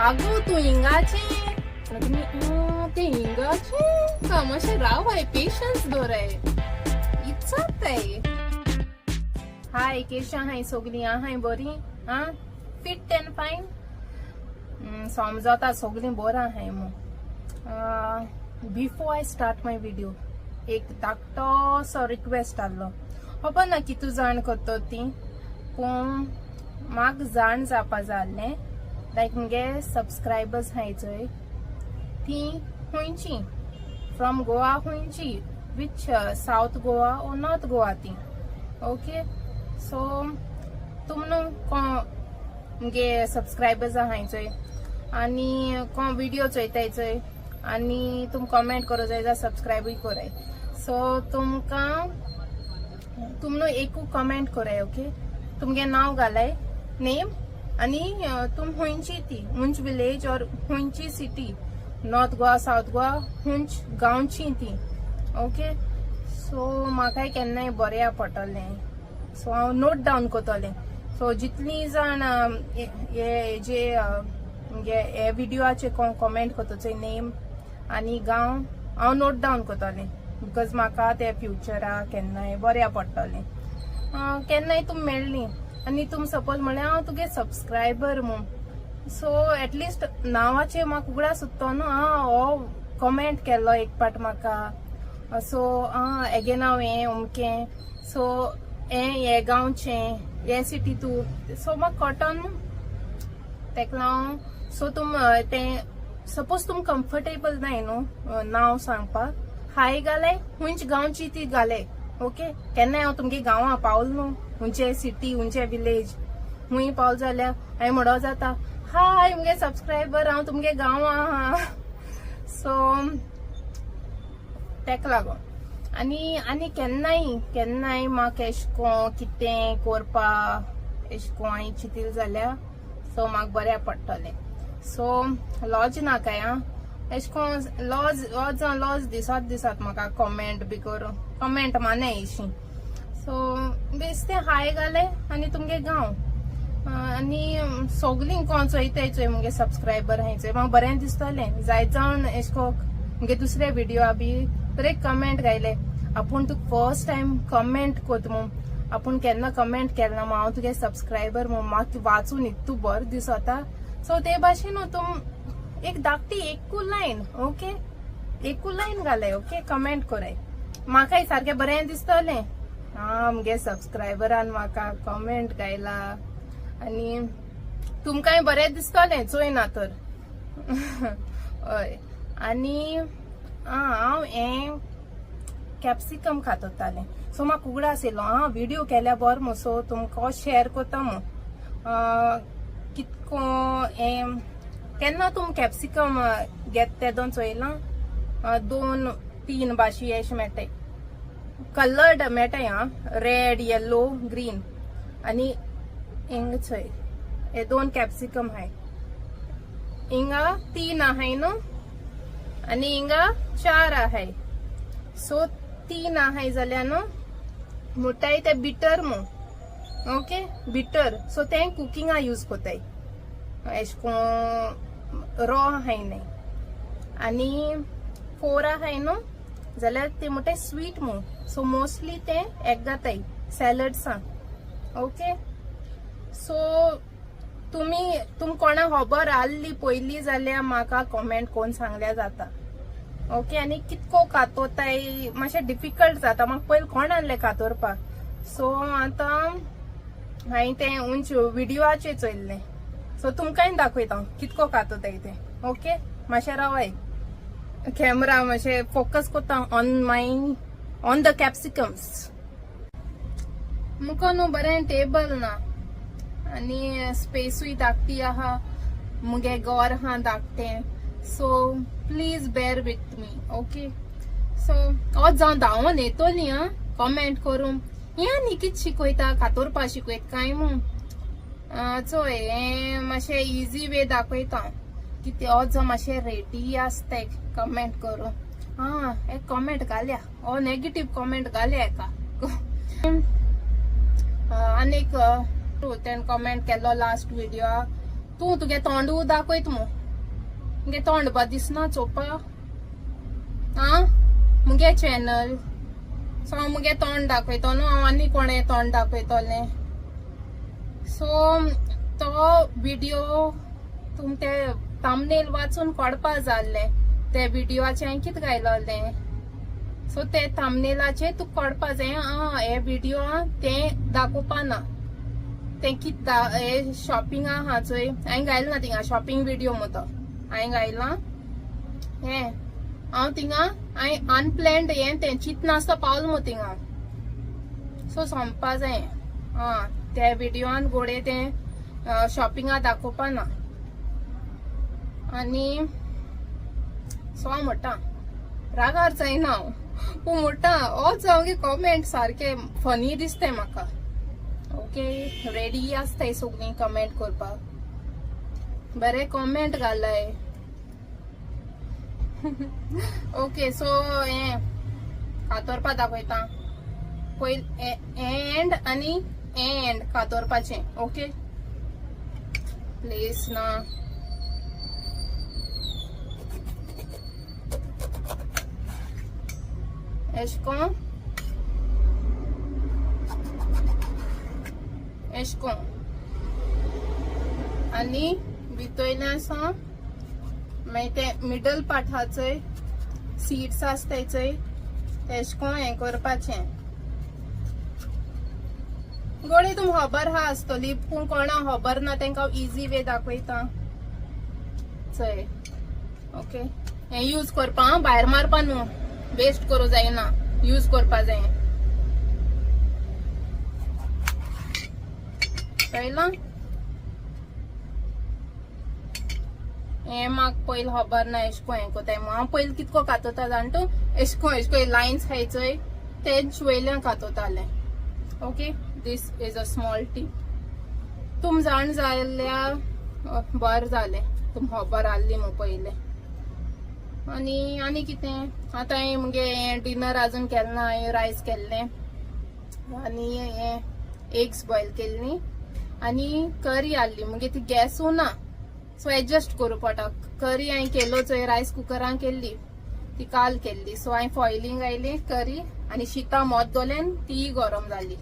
आगो तू हिंगाचे ते हिंगाचे का मातशें राव हाय पेशन्स दवराय इच्छाय हाय केशा हाय सोगली हाय बरी आ फिट एंड फाइन समजता सोगली बरा हाय मो before I start my video एक धाकटोसो रिक्वेस्ट आसलो खबर ना कितू जाण करता ती पूण म्हाका जाण जावपा जाय आसलें लायक मुगे सबस्क्रायबर्स हाय चोय ती हुंयची फ्रॉम गोवा हुंयची विच साउथ गोवा ओ नॉर्थ गोवा ती ओके सो तुम मुगे सब्सक्रायबर्स हाय चोय आनी कोण व्हिडिओ चोयताय चोय आनी तुम कमेंट करो जाय जाल्यार सब्सक्रायबूय कराय सो तुमकां तुमनो एकू कमेंट कराय ओके तुमगे नाव घालाय नेम आनी तुम हुंयची ती हुंच विलेज और हुंयची city North Goa South Goa हुंच गांवची ती ओके सो म्हाकाय केन्नाय बऱ्या पडटलें सो हांव नोट डावन करतलें सो जितली जाण हे जे हे व्हिडिओचे कोण कमेंट करता नेम आनी गांव हांव नोट डावन करतलें बिकॉज म्हाका ते फ्युचराक केन्नाय बऱ्या पडटलें केन्नाय तुम मेळ्ळी आनी तुम सपोज म्हळ्यार हांव तुगे सबस्क्रायबर म्हूण सो एटलिस्ट नांवाचेर म्हाका उगडा सुचतो न्हू हो कमेंट केल्लो एक पाट म्हाका सो हेगे नांव हें उमकें सो हे गांवचें हे सिटी तूं सो म्हाका कळटो न्हू तेका लागून सो तुम तें सपोज तुम कम्फर्टेबल नाय न्हू नांव सांगपाक हाय घालाय हुंच गांवची ती घालाय ओके केन्नाय हांव तुमगे गांवां पावल न्हू हुंचे सिटी हुंचे विलेज हुंय पावल जाल्यार हांवें म्हणो जाता हाय मुगे सबस्क्रायबर हांव तुमगे गांवां आहा सो तेका लागून आनी केन्नाय म्हाका एशें कोन्न कितें कोरपा एशें कोन्न हांवें चिंतिल्लें जाल्यार सो म्हाका बऱ्या पडटलें सो लॉज नाकाय एशें कोन्न लॉज दिसात म्हाका कमेंट बी करून कमेंट मानाय अशी सो बेश्टें हाय घाले आनी तुमगे गांव आनी सोगलीं कोण चोयताय चोय मुगे सबस्क्रायबर हाय चोय म्हाका बरें दिसतलें जायत जावन एशें को मुगे दुसरे व्हिडिओ बी बरे कमेंट घायले आपूण तुका फर्स्ट टायम कमेंट कोत म्हूण आपूण केन्ना कमेंट केलना म्हूण हांव तुगे सबस्क्रायबर म्हूण म्हाका वाचून इतू बरें दिसता सो ते भाशेन तुम एक धाकटी एकू लायन ओके एकू लायन घालाय ओके कमेंट कराय म्हाकाय सारकें बरें दिसतलें मुगे सबस्क्रायबरान म्हाका कमेंट घायला आनी तुमकांय बरें दिसतलें चोयना तर हय आनी हांव हें कॅप्सिकम खातोतालें सो म्हाका उगडास येयलो व्हिडिओ केल्या बरो मो सो तुमकां शेअर कोता मो कितको हें केन्ना तुम कॅप्सिकम घेत ते दोन चोयलां 2-3 भाशे अशें मेळटाय कलर्ड मेळटाय रेड येलो ग्रीन आनी हिंग चोय हे 2 कॅप्सिकम हाय हिंगा 3 आहाय न्हू आनी हिंगा 4 आहाय सो 3 आहाय जाल्यार न्हू म्हुटाय ते बिटर मो ओके बिटर सो ते कुकिंगा यूज कोताय एशें कोन्न रॉ आहाय न्हय आनी 4 आहाय न्हू जाल्यार ते म्हुटाय स्वीट मो सो मोस्टली ते एक घाताय सॅलड्सां ओके सो तुम कोणा खबर आसली पयली जाल्यार म्हाका कमेंट कोन्न सांगल्यार जाता ओके आनी कितको कातोताय मातशें डिफिकल्ट जाता म्हाका पयलीं कोण आहलें कातोरपाक सो आतां हांवें तें उंच व्हिडिओचेर चोयल्लें सो तुमकांय दाखयता कितको कातोताय तें ओके मातशें रावाय कॅमेरा मातशें फोकस कोता ऑन द कॅप्सिकम्स मुको न्हू बरें टेबल ना आनी स्पेसूय धाकटी आहा मुगे घर आहा धाकटें so please bear with me okay so हो जावन धांवून येतोली कमेंट करून ह्या न्ही कित शिकयता कातोरपा शिकयत काय म्हूण चोय हें मातशें इजी वे दाखयता कितें हो जो मातशें रेडी आसताय कमेंट करून एक कमेंट घाल्या हो नेगेटीव कमेंट घाल्या हेका आनीक तेणें कमेंट केलो लास्ट व्हिडिओ तू तुगे तोंड दाखयत मुगे तोंड बा दिसना चोपा आ मुगे चॅनल सो मुगे तोंड दाखयतो न्हू हांव आनी कोणे तोंड दाखयतोलें सो तो व्हिडिओ तुम ते थंबनेल वाचून कळपा जाल्ले ते व्हिडिओचे हांवें कितें घायलोलें सो ते थंबनेलाचे तुका कळपा जाय हे व्हिडिओ ते दाखोवपा ना ते कित हे शॉपिंग आहा चोय हांवें घायलो ना थिंगा शॉपिंग व्हिडिओ मो तो हांवें घायला हे हांव थिंगा हांवें अनप्लॅन्ड हे ते चिंत नासता पावल मो थिंगा सो सोंपपा जाय त्या व्हिडिओन गोडे ते शॉपिंगा दाखोवपा ना आनी सो म्हणटा रागार जायना हांव पूण म्हणटा होच हांव कॉमेंट सारखे फनी दिसताय म्हाका ओके रेडी आसताय सगळीं कमेंट करपाक बरे कॉमेंट घालाय ओके सो हे कातोरपा दाखयता पयली एंड आनी एंड कातोरपाचे ओके प्लेस ना एशको आनी भितरल्यान आसा मागीर ते मिडल पार्टाचय सीट्स आसताय चोय तेशको हें करपाचें गोडे तुम खबर हा आसतली पूण कोणा खबर ना तांकां इजी वे दाखयता चोय ओके हें यूज करपा भायर मारपा न्हू वेस्ट करूं जायना यूज करपा जाय कळ्ळां हें म्हाका पयलीं खबर ना एशको हें कोताय हांव पयलीं कितको कातोता जाण तूं एशको लायन्स हाय चोय तेंच वयल्यान कातोतालें okay this is a small tip तुम जाण जाल्यार बरें जालें तुम खबर आसली मू पयलें आनी कितें आतां हांवें मुगे डिनर अजून केलें ना हांवें रायस केल्लें आनी हें एग्स बॉयल केल्लीं आनी करी हाडली मुगे ती गॅसू ना सो एडजस्ट करूं पडटा करी हांवें केलो चोय रायस कुकरान केल्ली ती काल केल्ली सो हांवें फॉयलींग घायली करी आनी शीता मोत दोलें ती गरम जाली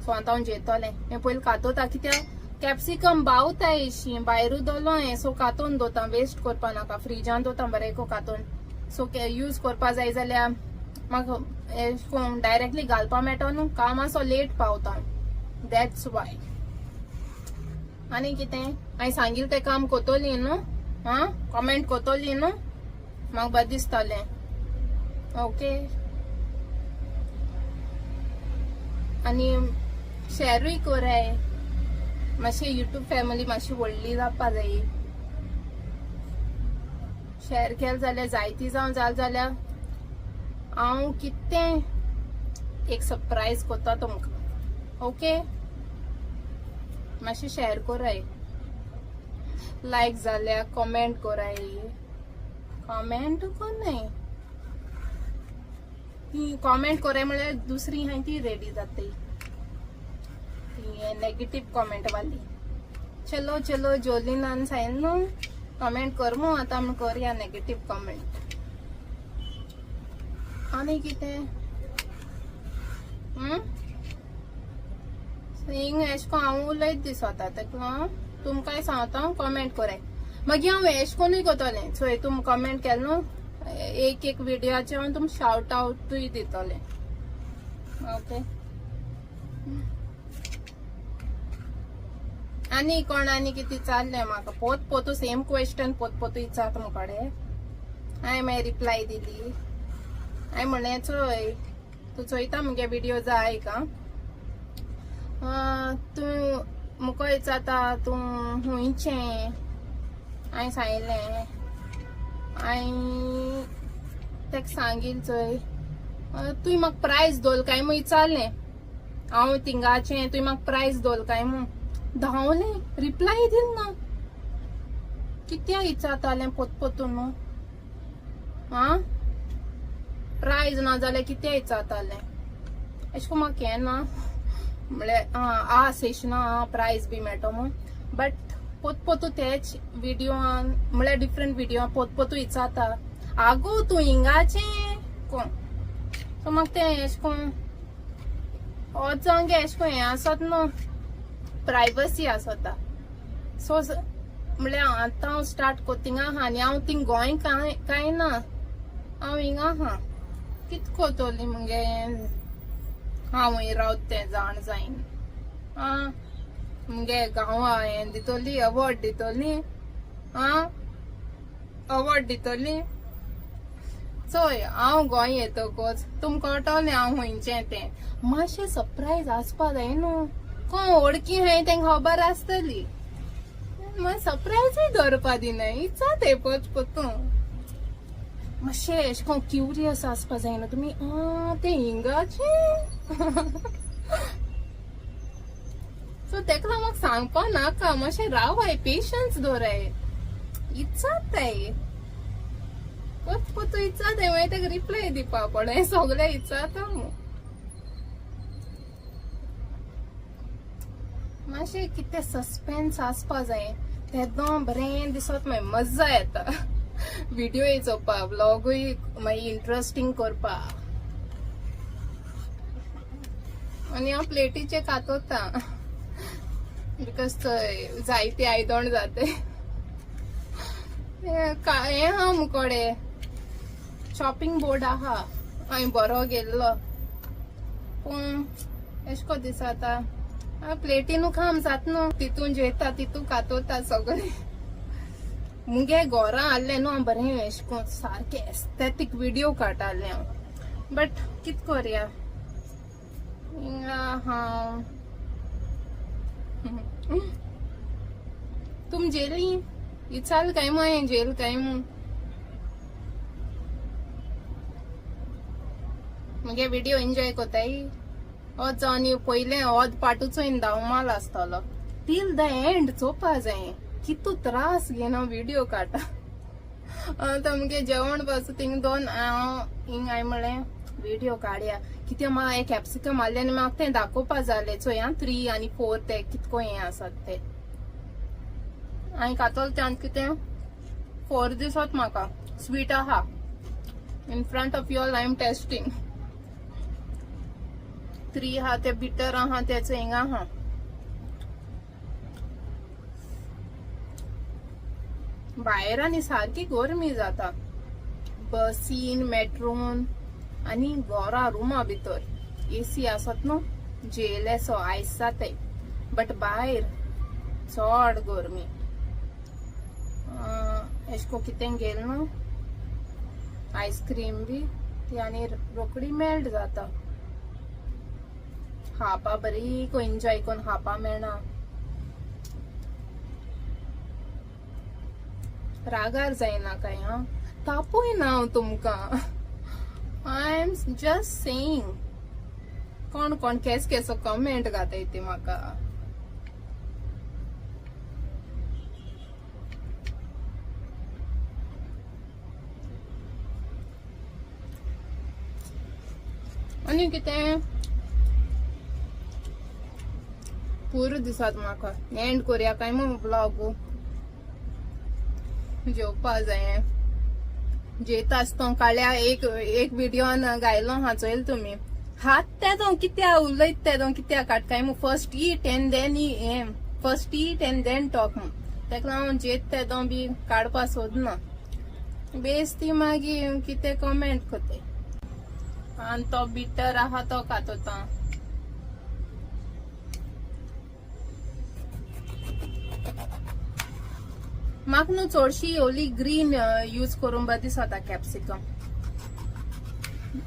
सो आतां हांव जेतोलें हें पयलीं कातोता कित्याक कॅप्सिकम बावताय अशी भायरू दोलो हें सो कातोन दोता वेस्ट करपा नाका फ्रिजान दोता बरें कातोन सो यूज करपा जाय जाल्यार म्हाका डायरेक्टली घालपा मेळटा न्हू काम आसो लेट पावता दॅट्स वाय आनी कितें हांवें सांगिल्लें तें काम कोतोली न्हू कमेंट कोतोली न्हू म्हाका बरें दिसतालें ओके आनी शेरूय कोराय मातशी युट्यूब फॅमिली मातशी व्हडली जावपा जायी शेअर केलें जाल्यार जायती जावं जाल जाल्यार हांव कितें एक सरप्राईज कोत्ता तुमकां ओके मातशी शेअर कोराय लायक जाल्यार कमेंट कोराय कमेंट कोन्नाय कमेंट कोराय म्हळ्यार दुसरी हाय ती रेडी जाताय नेगेटिव कमेंट वाली चलो चलो जोलिनान सायन न्हू कमेंट करमू आतां आमी करया नेगेटिव कमेंट आनी कितें हिंग एशको हांव उलयत दिसता तेका तुमकांय सांगता कमेंट कोराय मागीर हांव एशकोनूय कोतोलें सो तुम कमेंट केलें न्हू एक व्हिडिओचे हांव तुम शाउट आवटूय दितोलें ओके आनी कोण आनी कितें चाललें म्हाका पोतू सेम क्वेश्चन पोतू विचारता मुखाडे हांवें मागीर रिप्लाय दिली हांवें म्हणलें चोय तूं चोयता मुगे व्हिडिओ जाय का तूं मुको विचारता तूं हुंयचें हांवें सांगलें हांवें तेका सांगिल्लें चोय तुवें म्हाका प्रायज दोल काय म्हूण विचारलें हांव थिंगाचें तुवें म्हाका प्रायज दोल काय म्हूण धांवलें रिप्लाय दिल ना कित्या विचारतालें पोतून न्हू प्रायज ना जाल्यार कित्या विचारतालें अशें करून म्हाका हें ना म्हळ्यार सेशना प्रायज बी मेळटा म्हूण बट पोतू तेच व्हिडिओ म्हळ्यार डिफरंट व्हिडिओ पोतू इचाता आगो तू हिंगाचे कोण सो म्हाका ते एश कोन होच जावंक एश कोन हें आसत न्हू प्रायवसी आसता सो म्हळ्यार आतां हांव स्टार्ट कोत्ता थिंगा आहा आनी हांव थिंग गोंय कांय ना हांव हिंगा आहा कित कोतोली मुगे हांव हूंय रावत तें जाण जायन आं मुगे गांवा हें दितोली अवॉर्ड दितोली आं अवॉर्ड दितोली चोय हांव गोंय येतकोच तुमकां कळटोलें हांव हुंयचें तें मातशें सरप्रायज आसपा जाय न्हू कोण वळखी हाय तेंका खबर आसतली मागीर सरप्रायजूय दवरपा दिना इचा ते पोतू मातशें एशें कोन्न क्युरियस आसपा जाय न्हू तुमी ते हिंगाचे सो तेका लागून म्हाका सांगपा नाका मातशें रावाय पेशन्स दवराय इचाताय पोतू इचाताय मागीर तेका रिप्लाय दिवपा पडे सगळे इचाता मातशें कितें सस्पेन्स आसपा जाय तेदो बरें दिसत मागीर मज्जा येता व्हिडिओय चोवपा व्लॉगूय मागीर इंटरेस्टिंग करपा आनी हांव प्लेटीचे कातोता बिकॉज थंय जायते आयदोण जाते हें आहा मुकोडे शॉपिंग बोर्ड आहा हांवें बरो गेल्लो पूण एशें को दिसता प्लेटीनू काम जात न्हू तितून जेता तितू कातोता सगळे मुगे घोरा आहले न्हू हांव बरें एशें कोन्न सारकें एस्थेटीक व्हिडिओ काडटालें हांव बट कित कोरया हिंगा हांव तुम जेली इचाल काय मग हांवें जेल काय म्हूण मुगे व्हिडिओ एन्जॉय कोताय हो जावन पयलें होद पाटूचो धांवमाल आसतलो टील द एंड चोवपा जाय कितू त्रास घेना व्हिडिओ काडटा आतां मुगे जेवण बस थिंग दोन हिंग हांवें म्हळें व्हिडिओ काडया कितें म्हाका हें कॅप्सिकम आहलें आनी म्हाका तें दाखोवपा जालें चोय 3 आनी 4 ते कितको हें आसात ते हांवें कातोल त्यान कितें 4 दिसत म्हाका स्वीट आहा in front of your I am tasting 3 आहा ते बिटर आहा तेचो हिंगा आहा भायर आनी सारकी गरमी जाता बसीन मेट्रोन आनी घरा रुमा भितर एसी आसत न्हू जेलेसो आयस जाताय बट भायर चड गरमी एशको कितें गेल न्हू आयस्क्रीम बी ती आनी रोखडी मेल्ट जाता खावपा बरी को एन्जॉय कोन्न खावपा मेळना रागार जायना काय तापूय ना हांव तुमकां आय एम जस्ट सेईंग कोण कोण केसो कमेंट घाताय ते म्हाका आनी कितें पुरो दिसात म्हाका एंड कोरया काय मग ब्लॉग जेवपा जाय जेता आसता काळ्या एक व्हिडिओन गायलो हा चोयल तुमी हात तेदो कित्या उलयत तेदो कित्या काडकाय मग first eat and then first eat and then talk तेका लागून जेत तेदो बी काडपा सोदना बेस ती मागीर कितें कमेंट कोते आनी तो बिटर आहा तो कातोता म्हाका न्हू चडशी ओली ग्रीन यूज करून बरी दिसता कॅप्सिकम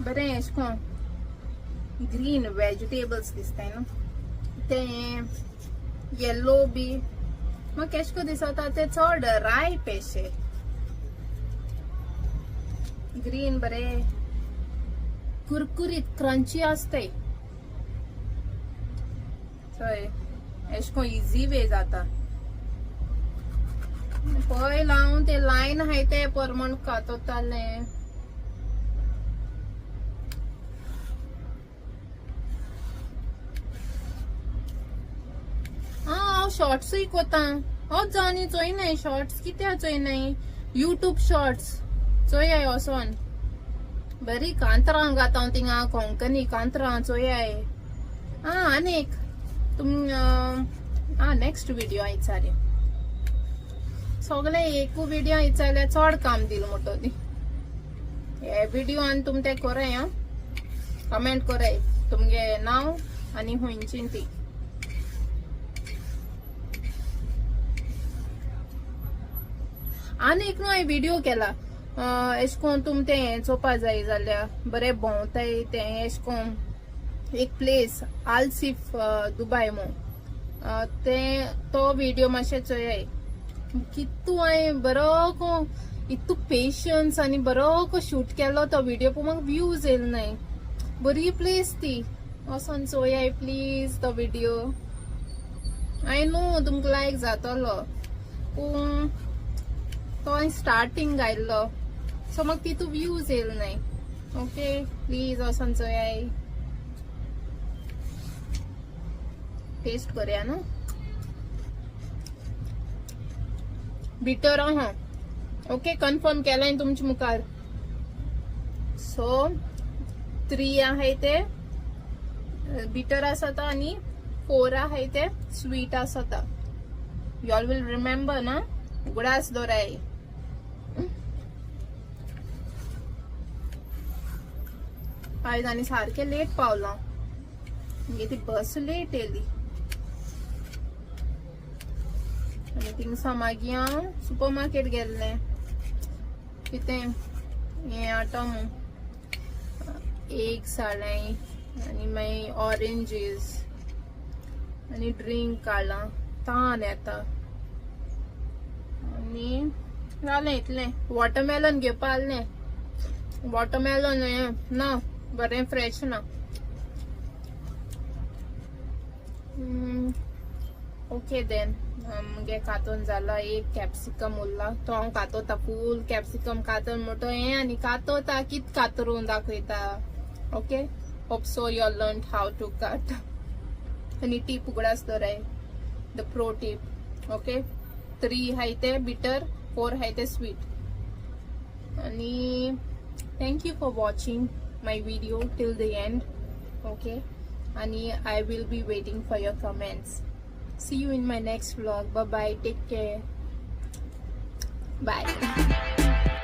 बरें एशें कोन्न ग्रीन वेजिटेबल्स दिसताय न्हू ते येल्लो बी म्हाका एशें को दिसता ते चड रायप एशे ग्रीन बरें कुरकुरीत क्रंची आसताय चोय एशें कोन्न इजी वे जाता पळय लावन ते लायन हाय ते परमण कातोताले हांव शॉर्ट्सूय कोता हो जाणी चोय नाही शॉर्ट्स कित्या चोय नाही यूट्यूब शॉर्ट्स चोय आहे असोन बरी कांतरां गाता तिंगा कोंकणी कांतरां चोय आहे अनेक तुम नेक्स्ट व्हिडिओ आयचारे सगळे एकू व्हिडिओ आयचाले चड काम दिल मोठो ती हे व्हिडिओ आणि तुम ते कोराय कमेंट कोराय तुमगे नाव आणि हुंयची ती आणि एक न्हू व्हिडिओ केला एश कोन तुम ते चोपा जाय जाल्यार बरे भोंवताय ते एश कोन एक प्लेस आलसिफ दुबय मो ते तो व्हिडिओ मातशे चोय कितू हांवें बरो को इतू पेशन्स आनी बरो को शूट केलो तो व्हिडिओ पूण म्हाका व्ह्यूज येल नाय बरी प्लेस ती वोसोन चोय प्लीज तो व्हिडिओ आय नो तुमकां लायक जातलो पूण तो स्टार्टिंग घायल्लो सो म्हाका तितू व्ह्यूज येल नाय ओके प्लीज वोसोन चोय टेस्ट करूया न्हू बिटर ओके कन्फर्म केलाय तुमच्या मुखार सो 3 आहे ते बिटर आसता आणि 4 आहे ते स्वीट आसता यू ऑल विल रिमेंबर ना उगडास दोराय आयज आनी सारखे लेट पावला म्हणजे ती बस लेट येली आणि थिंगसा मागीर हांव सुपर मार्केट गेल्लें कितें हें आटम एग्स हाडलें आनी मागीर ऑरेंजीस आनी ड्रिंक काडलां तान येता आनी जालें इतलें वॉटरमेलन घेवपा आहलें वॉटरमेलन हें ना बरें फ्रेश ना ओके देन मुगे कातून जाला एक कॅप्सिकम उरला तो हांव कातोता फूल कॅप्सिकम कातून मोठो हें आनी कातोता कित कातरून दाखयता okay hope so you learn how to cut आनी टीप उगडास दोराय द प्रो टीप ओके 3 हाय ते बिटर 4 हाय ते स्वीट आनी thank you for watching my video till the end okay आणि I will be waiting for your comments. See you in my next vlog. Bye bye. Take care. Bye.